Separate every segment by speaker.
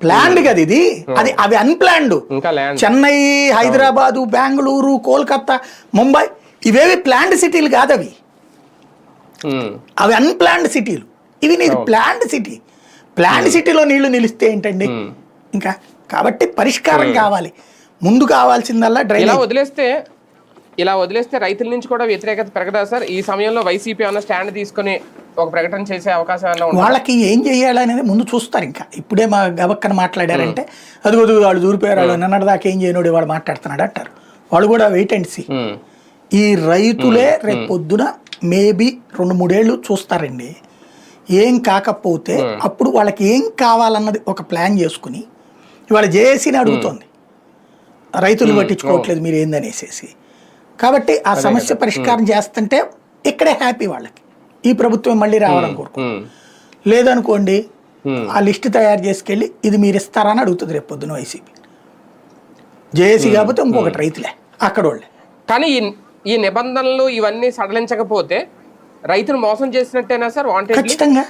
Speaker 1: Planned కదా ఇది, అది అవి అన్ప్లాన్డ్. చెన్నై, హైదరాబాదు, బెంగళూరు, కోల్కతా, ముంబై ఇవేవి ప్లాన్డ్ సిటీలు కాదు, అవి అన్ప్లాన్డ్ సిటీలు. ఇవి నీది ప్లాన్డ్ సిటీ. ప్లాన్డ్ సిటీలో నీళ్లు నిలిస్తే ఏంటండి ఇంకా. కాబట్టి పరిష్కారం కావాలి. ముందు కావాల్సిందల్లా డ్రైనేజ్.
Speaker 2: ఇలా వదిలేస్తే రైతుల నుంచి కూడా వ్యతిరేకత పెరగదా సార్? ఈ సమయంలో వైసీపీ అన్న స్టాండ్ తీసుకుని ఒక ప్రకటన చేసే అవకాశం
Speaker 1: వాళ్ళకి ఏం చేయాలనేది ముందు చూస్తారు. ఇంకా ఇప్పుడే మా గబక్కన మాట్లాడారంటే అది వాళ్ళు దూరిపోయారు, వాళ్ళు నిన్నటిదాకా ఏం చేయనోడు వాడు మాట్లాడుతున్నాడు అంటారు. వాళ్ళు కూడా వెయిట్ అండ్ సీ. ఈ రైతులే రేపు పొద్దున మేబీ 2-3 ఏళ్ళు చూస్తారండి. ఏం కాకపోతే అప్పుడు వాళ్ళకి ఏం కావాలన్నది ఒక ప్లాన్ చేసుకుని ఇవాళ జేఏసీని అడుగుతోంది, రైతులు పట్టించుకోవట్లేదు మీరు ఏందనేసేసి. కాబట్టి ఆ సమస్య పరిష్కారం చేస్తుంటే ఇక్కడే హ్యాపీ వాళ్ళకి. ఈ ప్రభుత్వం మళ్ళీ రావాలని కోరుకుంటాం. లేదనుకోండి ఆ లిస్ట్ తయారు చేసుకెళ్ళి ఇది మీరు ఇస్తారా అని అడుగుతుంది రేపు పొద్దున వైసీపీ. జేఏసీ కాకపోతే ఇంకొకటి రైతులే అక్కడ వాళ్ళే.
Speaker 2: కానీ ఈ నిబంధనలు ఇవన్నీ సడలించకపోతే రైతును మోసం చేసినట్టేనా సార్?
Speaker 1: ఖచ్చితంగా.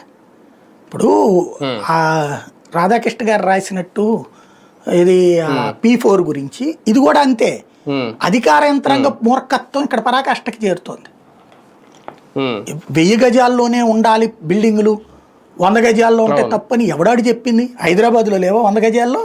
Speaker 1: ఇప్పుడు ఆ రాధాకృష్ణ గారు రాసినట్టు ఇది P4 గురించి ఇది కూడా అంతే. అధికార యంత్రాంగ మూర్ఖత్వం ఇక్కడ పరాకాష్ఠకి చేరుతోంది. 1000 గజాల్లోనే ఉండాలి బిల్డింగులు, 100 గజాల్లో ఉంటే తప్పని ఎవడాడు చెప్పింది? హైదరాబాద్లో లేవో 100 గజాల్లో?